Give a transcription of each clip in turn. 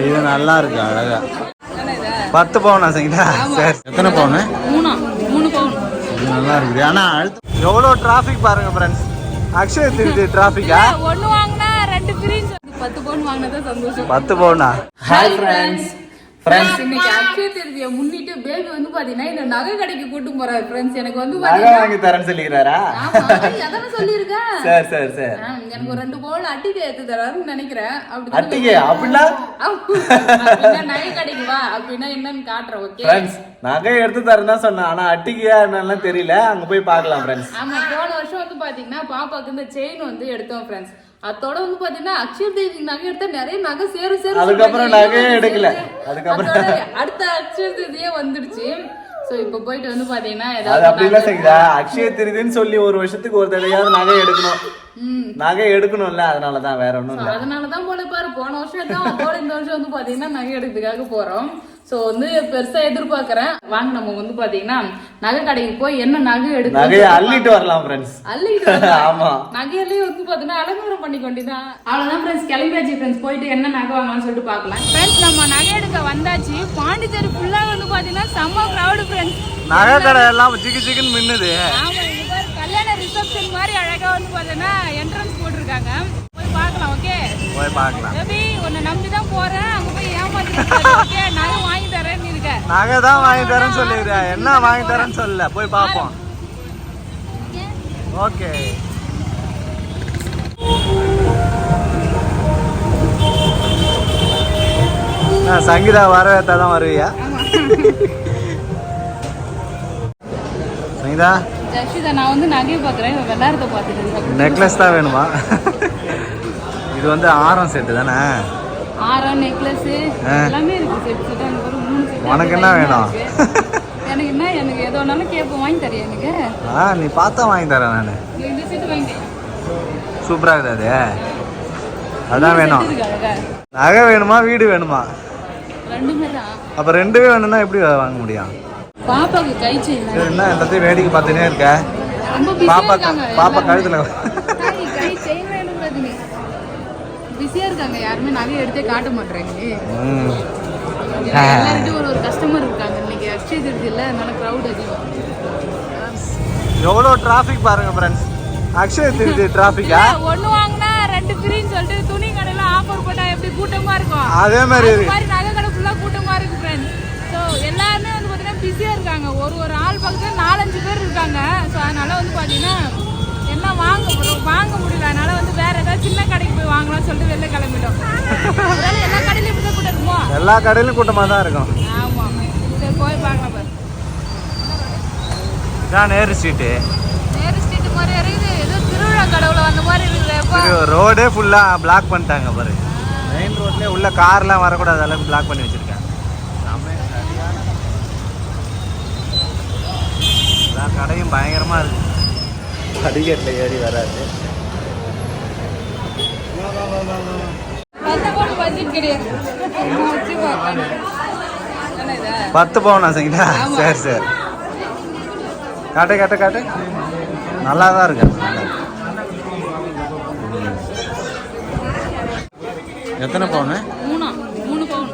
இது நல்லா இருக்கு அழகா. 10 பவுனா சங்கீதா? சரி. எத்தனை பவுனு? 3 பவுன். இது நல்லா இருக்குது. ஆனா எவ்வளோ டிராஃபிக் பாருங்க ஃப்ரெண்ட்ஸ். அக்ஷய திருதி டிராஃபிக்கா? ஒன்னு வாங்கினா 2 ஃப்ரீ. 10 பவுன் வாங்கினதா சந்தோஷம். 10 பவுனா? Hi friends. இன்னைக்கு அக்ஷய திருதியை முன்னிட்டு பேபி வந்து பாத்தீங்கன்னா இந்த நகை கடைக்கு கூட்டு போறாரு ஃப்ரெண்ட்ஸ். எனக்கு வந்து நகை வாங்கி தரேன்னு சொல்லிக்கிறாரா? அதானே சொல்லியிருக்கேன். சரி சரி சரி. எனக்கு ஒரு 2 பவுன் அட்டிகை எடுத்து தராருன்னு நினைக்கிறேன். அட்டிகை அப்படின்னா நகை கடைக்கு வா அப்படின்னா என்னன்னு காட்டுறேன். ஓகே ஃப்ரெண்ட்ஸ், நகை எடுத்து தரேன் தான் சொன்னேன். ஆனா அட்டிகையா என்னன்னு தெரியல. அங்க போய் பார்க்கலாம் ஃப்ரெண்ட்ஸ். ஆமா, போன வருஷம் வந்து பாத்தீங்கன்னா பாப்பாக்கு இந்த செயின் வந்து எடுத்தோம் ஃப்ரெண்ட்ஸ். அதோட வந்து பாத்தீங்கன்னா அக்ஷய தேவி நகை எடுத்தா நிறைய நகை சேரும். அதுக்கப்புறம் நகையே எடுக்கல. அதுக்கப்புறம் அடுத்த அக்ஷய தேதியே வந்துடுச்சு. சோ இப்ப போயிட்டு வந்து பாத்தீங்கன்னா அது அப்படி இல்ல சரிதா. அக்ஷய திருதின்னு சொல்லி ஒரு வருஷத்துக்கு ஒரு தடவையாவது நகை எடுக்கணும். நகை எடுக்கணும்ல, அதனாலதான், வேற ஒண்ணும் இல்ல. அதனாலதான் போல பாரு, போன வருஷம் தான் அதோட இந்த வருஷம் வந்து பாத்தீங்கன்னா நகை எடுக்கிறதுக்காக போறோம். சோ வந்து பெருசா எதிர்பார்க்கறேன். வாங்க நம்ம வந்து பாத்தீங்கன்னா நகை கடைக்கு போய் என்ன நகை எடுக்க நகையை அள்ளிட்டு வரலாம் ஃப்ரெண்ட்ஸ். அள்ளிட்டு ஆமா, நகையிலேயே வந்து பாத்தீங்கன்னா அலங்காரம் பண்ணி கொண்டிதான். அவ்வளவுதான் ஃப்ரெண்ட்ஸ், கிளம்பியாச்சு ஃப்ரெண்ட்ஸ். போயிட்டு என்ன நகை வாங்கலாம்னு சொல்லிட்டு பாக்கலாம் ஃப்ரெண்ட்ஸ். நம்ம நகை எடுக்க வந்தாச்சு. பாண்டிச்சேரி ஃபுல்லா வந்து பாத்தீங்கன்னா செம்ம கிரவுட் ஃப்ரெண்ட்ஸ். நகை கடை எல்லாம் ஜிகு ஜிகுன்னு மின்னுது. ஆமா, இங்க பாரு கல்யாண ரிசப்ஷன் மாதிரி அழகா வந்து பாத்தீங்கன்னா என்ட்ரன்ஸ் போட்டுருக்காங்க. போய் பார்க்கலாம். ஓகே, போய் பார்க்கலாம். பேபி உன்னை நம்பி தான் போறேன். அங்க போய் ஏமாத்திட்டு ஓகே, நகை வாங்கி தரேன்னு இருக்க. நகை தான் வாங்கி தரேன்னு சொல்லிடுறேன். என்ன வாங்கி தரேன்னு சொல்லல, போய் பார்ப்போம். ஓகே. சங்கீதா வரவேத்தா தான் வருவியா? சங்கீதா ஜஷிதா, நான் வந்து நகையை பார்க்குறேன். வெள்ளாரத்தை பார்த்துட்டு நெக்லஸ் தான் வேணுமா? இது வந்து ஆரம் செட்டு தானே? ஆரம் நெக்லஸ் எல்லாமே இருக்கு. செட் செட் அங்க ஒரு 3 செட். உனக்கு என்ன வேணும்? எனக்கு என்ன, எனக்கு எது வேணாலும் கேட்போம், வாங்கி தரியா எனக்கு? நீ பார்த்தா வாங்கி தரேன் நான். இந்த செட் வாங்கி. சூப்பரா இருக்குது அது. அதான் வேணும். நகை வேணுமா வீடு வேணுமா? ரெண்டுமே தான். அப்ப ரெண்டுமே வேணும்னா எப்படி வாங்க முடியும்? பாப்பாக்கு கை செயின். என்ன எல்லாத்தையும் வேடிக்கை பார்த்துனே இருக்க? பாப்பா கழுத்துல கை செயின் வேணுங்கிறது. பிஸியா இருக்காங்க, யாருமே நகை எடுத்தே காட்ட மாட்டேறாங்க. எல்லார்கிட்டும் ஒரு கஸ்டமர் இருக்காங்க. இன்னைக்கு அக்ஷய திருதி இல்ல, அதனால கிரவுட் அதிகம். எவ்வளோ டிராஃபிக் பாருங்க ஃப்ரெண்ட்ஸ். அக்ஷய திருதி டிராஃபிக்கா? ஒன்னு வாங்கினா 2 ஃப்ரீன்னு சொல்லிட்டு துணி கடையில ஆஃபர் போட்டா எப்படி கூட்டமா இருக்கும், அதே மாதிரி நகை கடை ஃபுல்லா கூட்டமா இருக்கு ஃப்ரெண்ட்ஸ். ஸோ எல்லாருமே வந்து பார்த்தீங்கன்னா பிஸியா இருக்காங்க. ஒரு ஆள் பக்கத்துல 4-5 பேர் இருக்காங்க. ஸோ அதனால வந்து பார்த்தீங்கன்னா என்ன வாங்க முடியல. அதனால வந்து வேற ஏதாவது சின்ன கடைக்கு போய் வாங்கலாம்னு சொல்லிட்டு வெளில கிளம்பிட்டோம். எல்லா கடையிலும் இப்படி தான் கூட்டம் இருக்குமோ? எல்லா கடையிலும் கூட்டமா தான் இருக்கும். ஆமா, சரி போய் பார்க்கலாம் பாரு. இதான் நேரு ஸ்ட்ரீட்டு. நேரு ஸ்ட்ரீட் மாதிரி இருக்குது. ஏதோ திருவிழா கடவுள வந்த மாதிரி இருக்குது. ரோடே ஃபுல்லா பிளாக் பண்ணிட்டாங்க பாரு. மெயின் ரோட்லயே உள்ள கார்லாம் வரக்கூடாது அளவுக்கு பிளாக் பண்ணி வச்சிருக்காங்க. எல்லா கடையும் பயங்கரமா இருக்கு. படிக்கட்டில் ஏறி வராது. 10 பவுனா சங்கீதா? சரி சரி. காட்டு நல்லா தான் இருக்கு. எத்தனை பவுனு? 3 பவுன்.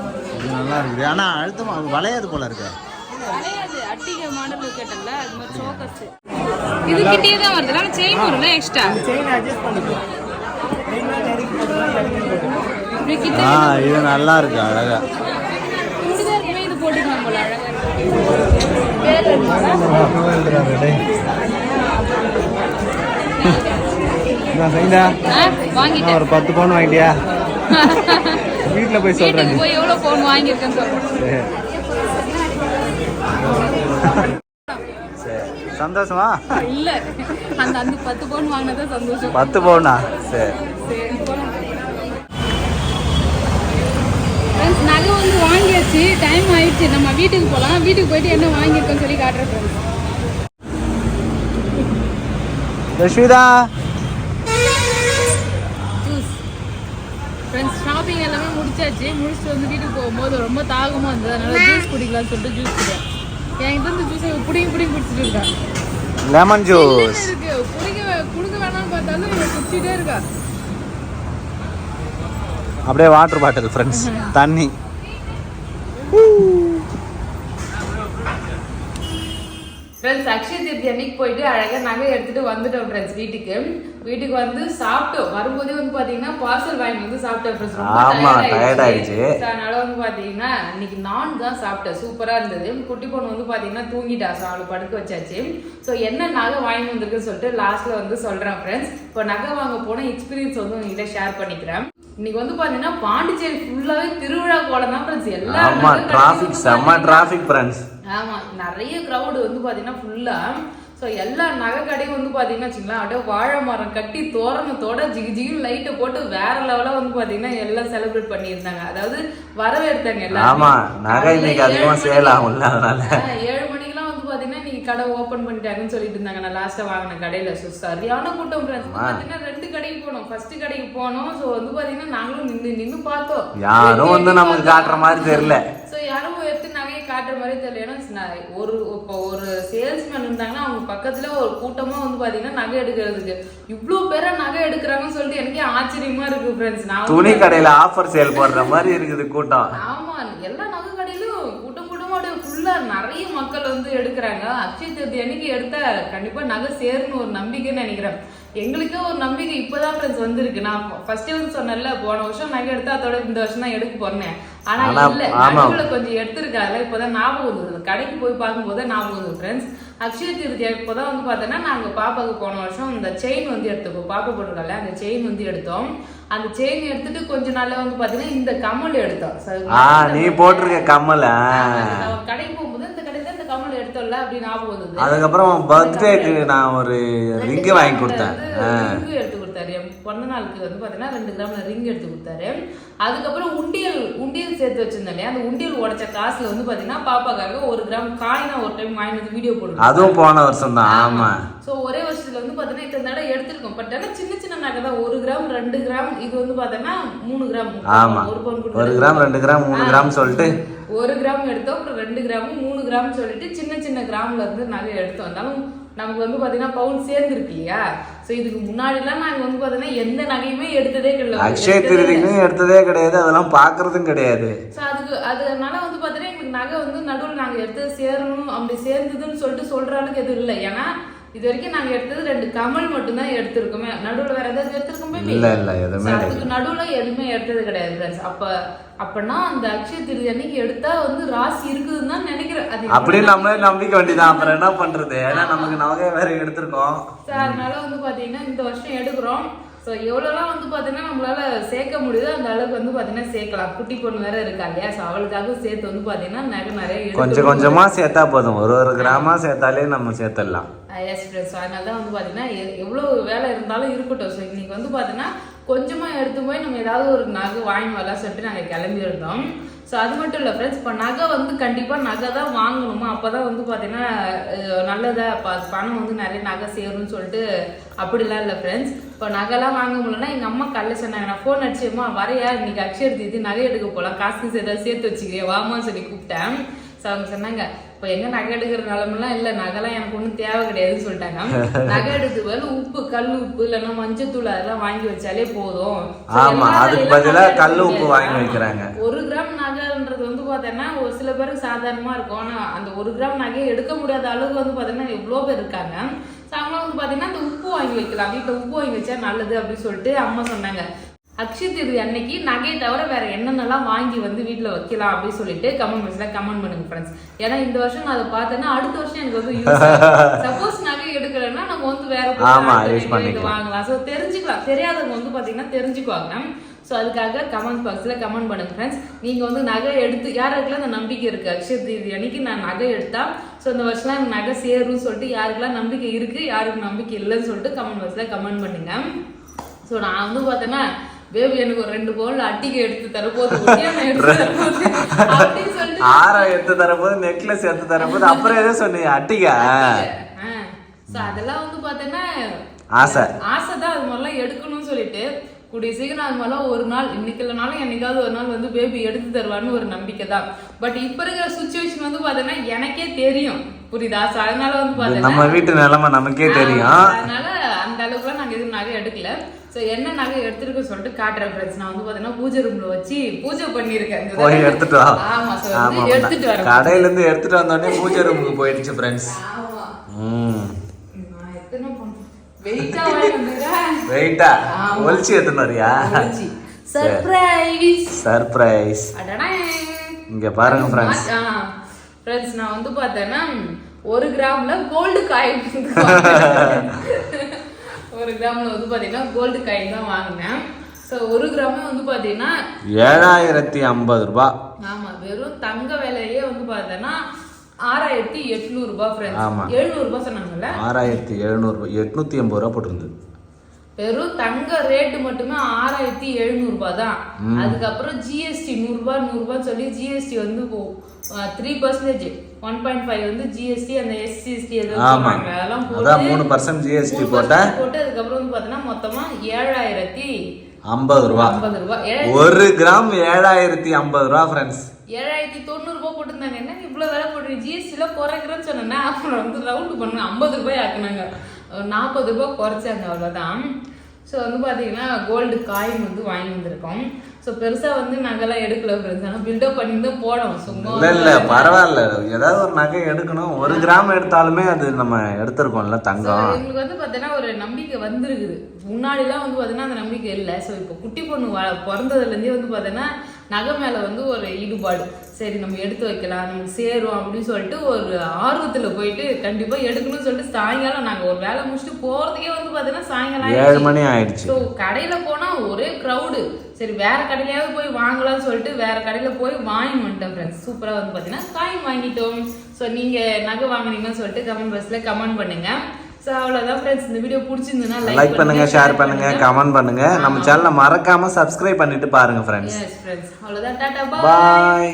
நல்லா இருக்குது. ஆனா அழுத்தமா வளையாது போல இருக்கு. அட்டிகை மாடல் கேட்டல, அது மாதிரி சோக்கஸ். இது கிட்டே தான் வருது. நான் செயின் வரல எக்ஸ்ட்ரா. செயின் அட்ஜஸ்ட் பண்ணிக்கலாம். இது நல்லா இருக்கு அழகா. இதுதான் இது போட்டுக்கலாம் போல அழகா. வாங்கிட்டேன். ஒரு 10 பவுன் வாங்கிட்டியா? வீட்டுல போய் சொல்றேன். எவ்வளவு பவுன் வாங்கியிருக்கேன்னு சொல்றேன். சந்தோஷமா? இல்ல, அந்த 10 பவுன் வாங்கினதா சந்தோஷம். 10 பவுனா? சரி. நகை வந்து வாங்கியாச்சு. டைம் ஆயிடுச்சு, நம்ம வீட்டுக்கு போகலாம். வீட்டுக்கு போயிட்டு என்ன வாங்கியிருக்கோன்னு சொல்லி காட்டுறேன் யஷ்விதா. ஜூஸ் ஃப்ரெண்ட்ஸ், ஷாப்பிங் எல்லாமே முடிச்சாச்சு. முடிச்சுட்டு வந்து வீட்டுக்கு போகும்போது ரொம்ப தாகமாக இருந்தது. அதனால ஜூஸ் குடிக்கலாம்னு சொல்லிட்டு ஜூஸ் குடிக்கிறேன். என்கிட்ட இருந்து ஜூஸ் புடிங்க குடிச்சிட்டு இருக்கேன். லெமன் ஜூஸ் இருக்கு. குடிக்க வேணாம்னு பார்த்தாலும் இவன் குடிச்சிட்டே இருக்கா. அப்படியே வாட்டர் பாட்டில் ஃப்ரெண்ட்ஸ், தண்ணி. ஃப்ரெண்ட்ஸ் அக்ஷய திருத்தி அன்னைக்கு போயிட்டு அழகா நகை எடுத்துட்டு வந்துட்டோம் ஃப்ரெண்ட்ஸ். வீட்டுக்கு வந்து சாப்பிட்டோம். வரும்போதே வந்து பாத்தீங்கன்னா பார்சல் வாங்கி வந்து சாப்பிட்டோம் ஃப்ரெண்ட்ஸ். ரொம்ப டயர்ட் ஆயிடுச்சு. அதனால வந்து பாத்தீங்கன்னா இன்னைக்கு நான் தான் சாப்பிட்டேன். சூப்பரா இருந்தது. குட்டி பொண்ணு வந்து பாத்தீங்கன்னா தூங்கிட்டா, அவளை படுக்க வச்சாச்சு. ஸோ என்ன நகை வாங்கி வந்திருக்குன்னு சொல்லிட்டு லாஸ்ட்ல வந்து சொல்றேன் ஃப்ரெண்ட்ஸ். இப்போ நகை வாங்க போன எக்ஸ்பீரியன்ஸ் வந்து உங்ககிட்ட ஷேர் பண்ணிக்கிறேன். இன்னைக்கு வந்து பாத்தீங்கன்னா பாண்டிச்சேரி ஃபுல்லாவே திருவிழா கோலம் தான் ஃப்ரெண்ட்ஸ். எல்லாம் டிராஃபிக், செம்ம டிராஃபிக் ஃப்ரெண்ட்ஸ். ஆமா, நிறைய கிரவுட் வந்து பாத்தீங்கன்னா ஃபுல்லா. ஸோ எல்லா நகை கடையும் வந்து பாத்தீங்கன்னா வச்சுங்களேன், அப்படியே வாழை மரம் கட்டி தோரணத்தோட ஜிகு ஜிகு லைட்டை போட்டு வேற லெவலா வந்து பாத்தீங்கன்னா எல்லாம் செலிப்ரேட் பண்ணியிருந்தாங்க. அதாவது வரவேற்றாங்க எல்லாம். ஆமா, நகை இன்னைக்கு அதிகமா சேல் ஆகும்ல, அதனால 7 மணிக்கெல்லாம் வந்து பாத்தீங்கன்னா நீங்க கடை ஓபன் பண்ணிட்டாங்கன்னு சொல்லிட்டு இருந்தாங்க. நான் லாஸ்டா வாங்கின கடையில சரியான கூட்டம் பாத்தீங்கன்னா 2 கடைக்கு போனோம். ஃபர்ஸ்ட் கடைக்கு போனோம். ஸோ வந்து பாத்தீங்கன்னா நாங்களும் நின்று பார்த்தோம். யாரும் வந்து நமக்கு காட்டுற மாதிரி தெரியல. ஸோ யாரும் எடுத்து நகையை காட்டுற மாதிரி தெரியல. ஏன்னா ஒரு சேல்ஸ்மேன் இருந்தாங்கன்னா அவங்க பக்கத்துல ஒரு கூட்டமா வந்து பாத்தீங்கன்னா நகை எடுக்கிறதுக்கு இவ்வளவு பேரா நகை எடுக்கிறாங்கன்னு சொல்லிட்டு எனக்கே ஆச்சரியமா இருக்கு ஃப்ரெண்ட்ஸ். நான் துணி கடையில ஆஃபர் சேல் போடுற மாதிரி இருக்குது கூட்டம். ஆமா, எல்லா நகை கடையிலும் கூட்டமா ஃபுல்லா நிறைய மக்கள் வந்து எடுக்கிறாங்க. அக்ஷய திருதி அன்னைக்கு எடுத்தா கண்டிப்பா நகை சேருன்னு ஒரு நம்பிக்கைன்னு நினைக்கிறேன். எங்களுக்கே ஒரு நம்பிக்கை இப்பதான் ஃப்ரெண்ட்ஸ் வந்திருக்கு. நான் ஃபர்ஸ்ட் வந்து சொன்னேன்ல, போன வருஷம் நகை எடுத்தா அதோட இந்த வருஷம் தான் எடுக்க போறேன். ஆனா இல்ல, நகைகளை கொஞ்சம் எடுத்திருக்காங்க. இப்பதான் ஞாபகம் வந்தது, கடைக்கு போய் பார்க்கும்போது ஞாபகம் வந்தது ஃப்ரெண்ட்ஸ். அக்ஷய திருதி இப்போதான் வந்து பார்த்தோன்னா நாங்க பாப்பாவுக்கு போன வருஷம் இந்த செயின் வந்து எடுத்துப்போம். பாப்பா போட்டுருக்கால அந்த செயின் வந்து எடுத்தோம். அந்த செயின் எடுத்துட்டு கொஞ்ச நாள்ல வந்து பாத்தீங்கன்னா இந்த கம்மல் எடுத்தோம். நீ போட்டிருக்க கம்மல் கடைக்கு போகும்போது இந்த கடையில இந்த கம்மல் எடுத்தோம்ல அப்படின்னு ஞாபகம் வந்தது. அதுக்கப்புறம் பர்த்டேக்கு நான் ஒரு ரிங் வாங்கி கொடுத்தேன். ரிங் எடுத்து கொடுத்தாரு. என் பிறந்த நாளுக்கு வந்து பாத்தீங்கன்னா 2 கிராம்ல ரிங் எடுத்து கொடுத்தாரு. அதுக்கப்புறம் உண்டியல் சேர்த்து வச்சிருந்தேன் இல்லையா, அந்த உண்டியல் உடைச்ச காசுல வந்து பாத்தீங்கன்னா பாப்பாக்காக 1 கிராம் காயினா ஒரு டைம் வாங்கி வீடியோ போடுவோம். அதுவும் போன வருஷம் தான். ஆமா, சோ ஒரே வருஷத்துல வந்து பாத்தீங்கன்னா இத்தனை தடவை எடுத்திருக்கோம். பட் ஆனா சின்ன நகை தான். 1 கிராம் 2 கிராம், இது வந்து பாத்தீங்கன்னா 3 கிராம். ஆமா, 1 கிராம் 2 கிராம் 3 கிராம் சொல்லிட்டு 1 கிராம் எடுத்தோம். அப்புறம் 2 கிராம் 3 கிராம் சொல்லிட்டு சின்ன கிராம்ல இருந்து நகை எடுத்தோம். இருந்தாலும் நமக்கு வந்து பாத்தீங்கன்னா பவுன் சேர்ந்து இருக்கு இல்லையா. சோ இதுக்கு முன்னாடி எல்லாம் நாங்க வந்து பாத்தீங்கன்னா எந்த நகையுமே எடுத்ததே கிடையாது. அக்ஷய திருதிக்கும் எடுத்ததே கிடையாது, அதெல்லாம் பாக்குறதும் கிடையாது. சோ அதனால வந்து பாத்தீங்கன்னா எங்களுக்கு நகை வந்து நடுவில் நாங்க எடுத்தது சேரணும் அப்படி சேர்ந்ததுன்னு சொல்லிட்டு சொல்ற அளவுக்கு எதுவும் இல்லை. ஏன்னா இது வரைக்கும் நாங்க எடுத்தது 2 கமல் மட்டும் தான் எடுத்திருக்கோமே. நடுவுல வேற ஏதாவது எடுத்திருக்கோமே இல்ல. எதுவுமே அதுக்கு நடுவுல எதுவுமே எடுத்தது கிடையாது ஃப்ரெண்ட்ஸ். அப்பனா அந்த அக்ஷய திருதி அன்னைக்கு எடுத்தா வந்து ராசி இருக்குதுன்னு தான் நினைக்கிறேன். அப்படி நம்மளே நம்பிக்க வேண்டியதான். அப்புறம் என்ன பண்றது, ஏன்னா நமக்கு நகை வேற எடுத்திருக்கோம். அதனால வந்து பாத்தீங்கன்னா இந்த வருஷம் எடுக்கிறோம். ஸோ எவ்வளோலாம் வந்து பார்த்தீங்கன்னா நம்மளால சேர்க்க முடியுதோ அந்த அளவுக்கு வந்து பார்த்தீங்கன்னா சேர்க்கலாம். குட்டி பொண்ணு வேற இருக்கா இல்லையா, ஸோ அவளுக்காக சேர்த்து வந்து பார்த்தீங்கன்னா நிறைய கொஞ்சம் கொஞ்சமாக சேர்த்தா போதும். ஒரு கிராமா சேர்த்தாலே நம்ம சேர்த்துடலாம். S friends. அதனால தான் வந்து பார்த்தீங்கன்னா எவ்வளோ வேலை இருந்தாலும் இருக்கட்டும். ஸோ இன்னைக்கு வந்து பார்த்தீங்கன்னா கொஞ்சமாக எடுத்து போய் நம்ம ஏதாவது ஒரு நகை வாங்கி வரலாம் சொல்லிட்டு நாங்கள் கிளம்பியிருந்தோம். ஸோ அது மட்டும் இல்லை ஃப்ரெண்ட்ஸ், இப்போ நகை வந்து கண்டிப்பாக நகை தான் வாங்கணுமா, அப்போ தான் வந்து பார்த்தீங்கன்னா நல்லதாக பணம் வந்து நிறைய நகை சேரும்னு சொல்லிட்டு அப்படிலாம் இல்லை ஃப்ரெண்ட்ஸ். இப்போ நகைலாம் வாங்க முடியலன்னா எங்கள் அம்மா காலையில் சொன்னாங்க, நான் ஃபோன் அடிச்சேம்மா வரையா இன்னைக்கு அக்ஷய திருதி நகை எடுக்க போகலாம், காசு ஏதாவது சேர்த்து வச்சுக்கிறேன் வாமான்னு சொல்லி கூப்பிட்டேன். ஸோ அவங்க சொன்னாங்க, இப்போ எங்க நகை எடுக்கிற நிலமெல்லாம் இல்லை, நகைலாம் எனக்கு ஒன்றும் தேவை கிடையாதுன்னு சொல்லிட்டாங்க. நகை எடுத்து வேலை உப்பு, கல் உப்பு இல்லைன்னா மஞ்சத்தூள் அதெல்லாம் வாங்கி வச்சாலே போதும். அதுக்கு பதிலாக கல் உப்பு வாங்கி வைக்கிறாங்க. 1 கிராம் நகைன்றது வந்து பார்த்தீங்கன்னா ஒரு சில பேருக்கு சாதாரணமா இருக்கும். ஆனால் அந்த 1 கிராம் நகையை எடுக்க முடியாத அளவுக்கு வந்து பார்த்தீங்கன்னா எவ்வளோ பேர் இருக்காங்க. ஸோ அவங்க வந்து பார்த்தீங்கன்னா அந்த உப்பு வாங்கி வைக்கலாம், வீட்டில் உப்பு வாங்கி வச்சா நல்லது அப்படின்னு சொல்லிட்டு அம்மா சொன்னாங்க. அக்ஷய திருதி அன்னைக்கு நகையை தவிர வேற என்னென்னலாம் வாங்கி வந்து வீட்டில் வைக்கலாம் அப்படின்னு சொல்லிட்டு கமெண்ட் பண்ணுங்க ஃப்ரெண்ட்ஸ். ஏன்னா இந்த வருஷம் நான் அதை பார்த்தேன்னா அடுத்த வருஷம் எனக்கு வந்து யூஸ். சப்போஸ் நகை எடுக்கலன்னா நம்ம வந்து வேற வாங்கலாம். ஸோ தெரிஞ்சுக்கலாம், தெரியாதவங்க வந்து பார்த்தீங்கன்னா தெரிஞ்சுக்குவாங்க. ஸோ அதுக்காக கமெண்ட் பாக்ஸில் கமெண்ட் பண்ணுங்க ஃப்ரெண்ட்ஸ். நீங்கள் வந்து நகை எடுத்து யாருக்கெல்லாம் அந்த நம்பிக்கை இருக்குது அக்ஷய திருதி அன்னைக்கு நான் நகை எடுத்தா ஸோ இந்த வருஷம்லாம் எனக்கு நகை சேரும்னு சொல்லிட்டு யாருக்கெல்லாம் நம்பிக்கை இருக்குது யாருக்கு நம்பிக்கை இல்லைன்னு சொல்லிட்டு கமெண்ட் பாக்ஸில் கமெண்ட் பண்ணுங்க. ஸோ நான் வந்து பார்த்தேன்னா பேபி எனக்கு ஒரு 2 பவுன்ல அட்டிகை எடுத்து தரப்போது, ஆரம் எடுத்து தரப்போது, நெக்லஸ் எடுத்து தரப்போது, அப்புறம் எதோ சொன்னீங்க அட்டிகை. அதெல்லாம் வந்து பார்த்தேன்னா ஆசை தான் அது மாதிரிலாம் எடுக்கணும்னு சொல்லிட்டு கூடிய சீக்கிரம் அது மாதிரிலாம் ஒரு நாள் இன்னைக்கு இல்லைனாலும் என்னைக்காவது ஒரு நாள் வந்து பேபி எடுத்து தருவான்னு ஒரு நம்பிக்கை தான். பட் இப்ப இருக்கிற சுச்சுவேஷன் வந்து பாத்தீங்கன்னா எனக்கே தெரியும், புரியுதா? அதனால வந்து பாத்தீங்கன்னா நம்ம வீட்டு நிலைமை நமக்கே தெரியும். அதனால அந்த அளவுக்குலாம் நாங்க எதுவும் நகை எடுக்கல. ஸோ என்ன நகை எடுத்துருக்க சொல்லிட்டு காட்டுறேன் ஃப்ரெண்ட்ஸ். நான் வந்து பாத்தீங்கன்னா பூஜை ரூம்ல வச்சு பூஜை பண்ணிருக்கேன். போய் எடுத்துட்டு வா. ஆமா சார், எடுத்துட்டு வரேன். கடையில இருந்து எடுத்துட்டு வந்தோடனே பூஜை ரூமுக்கு போயிடுச்சு ஃப்ரெண்ட்ஸ். ஆமா நான் எத்தனை வெயிட்டா வெயிட்டா ஒலிச்சு எத்தனை வரியா? Surprise surprise. அடடா இங்க பாருங்க ஃப்ரெண்ட்ஸ். ஃப்ரெண்ட்ஸ் நான் வந்து பார்த்தேன்னா 1 கிராம்ல கோல்டு காயின் 1 கிராம்ல வந்து பாத்தீங்கன்னா கோல்டு காயின் தான் வாங்கினேன். ஸோ 1 கிராமே வந்து பாத்தீங்கன்னா 7050 ரூபாய். ஆமா, வெறும் தங்க விலையே வந்து பார்த்தேன்னா 6800 ரூபாய் ஃப்ரெண்ட்ஸ். 700 ரூபாய் சொன்னாங்கல்ல, 6700 880 ரூபாய் போட்டிருந்தது. வெறும் தங்க ரேட்டு மட்டுமே 6700 ரூபாய் தான். அதுக்கப்புறம் ஜிஎஸ்டி 100 ரூபாய் சொல்லி ஜிஎஸ்டி வந்து 3% 1.5 வந்து ஜிஎஸ்டி, அந்த எஸ்சிஎஸ்டி அதெல்லாம் போட்டு 3% ஜிஎஸ்டி போட்டு அதுக்கப்புறம் வந்து பார்த்தீங்கன்னா மொத்தமா 7050 ரூபாய். 1 கிராம் 7050 ரூபாய் ஃப்ரெண்ட்ஸ். 7090 ரூபாய் போட்டிருந்தாங்க. என்ன இவ்வளவு விலை போட்டு ஜிஎஸ்டில குறைக்கிறேன்னு சொன்னேன்னா அப்புறம் வந்து ரவுண்ட் பண்ண 50 ரூபாய் ஆக்குனாங்க. 40 ரூபாய் குறைச்சாங்க, அவ்வளோதான். ஸோ வந்து பார்த்தீங்கன்னா கோல்டு காயின் வந்து வாங்கி வந்திருக்கோம். ஸோ பெருசாக வந்து நகைலாம் எடுக்கல ஃப்ரெண்ட்ஸ், ஆனால் பில்டப் பண்ணி தான் போனோம் சும்மா. இல்லை பரவாயில்ல, ஏதாவது ஒரு நகை எடுக்கணும். 1 கிராம் எடுத்தாலுமே அது நம்ம எடுத்திருக்கோம்ல தங்கம். எங்களுக்கு வந்து பார்த்தீங்கன்னா ஒரு நம்பிக்கை வந்துருக்குது. முன்னாடிலாம் வந்து பார்த்தீங்கன்னா அந்த நம்பிக்கை இல்லை. ஸோ இப்போ குட்டி பொண்ணு பிறந்ததுலேருந்தே வந்து பார்த்தீங்கன்னா நகை மேலே வந்து ஒரு ஈடுபாடு. சரி நம்ம எடுத்து வைக்கலாம், நமக்கு சேரும் அப்படின்னு சொல்லிட்டு ஒரு ஆர்வத்தில் போயிட்டு கண்டிப்பாக எடுக்கணும்னு சொல்லிட்டு சாயங்காலம் நாங்கள் ஒரு வேலை முடிச்சுட்டு போகிறதுக்கே வந்து பார்த்தீங்கன்னா சாயங்காலம் 7 மணி ஆயிடுச்சு. ஸோ கடையில் போனால் ஒரே க்ரௌடு. சரி வேற கடையிலாவது போய் வாங்கலாம்னு சொல்லிட்டு வேற கடையில் போய் வாங்கி வந்துட்டோம் ஃப்ரெண்ட்ஸ். சூப்பராக வந்து பார்த்தீங்கன்னா காயின் வாங்கிட்டோம். ஸோ நீங்கள் நகை வாங்கினீங்கன்னு சொல்லிட்டு கமெண்ட் பாக்ஸில் கமெண்ட் பண்ணுங்க. ஸோ அவ்வளோதான் ஃப்ரெண்ட்ஸ். இந்த வீடியோ பிடிச்சிருந்ததுன்னா லைக் பண்ணுங்க, ஷேர் பண்ணுங்க, கமெண்ட் பண்ணுங்க. நம்ம சேனலை மறக்காம சப்ஸ்கிரைப் பண்ணிட்டு பாருங்க ஃப்ரெண்ட்ஸ். எஸ் ஃப்ரெண்ட்ஸ், அவ்வளோதான். டாடா, பாய்.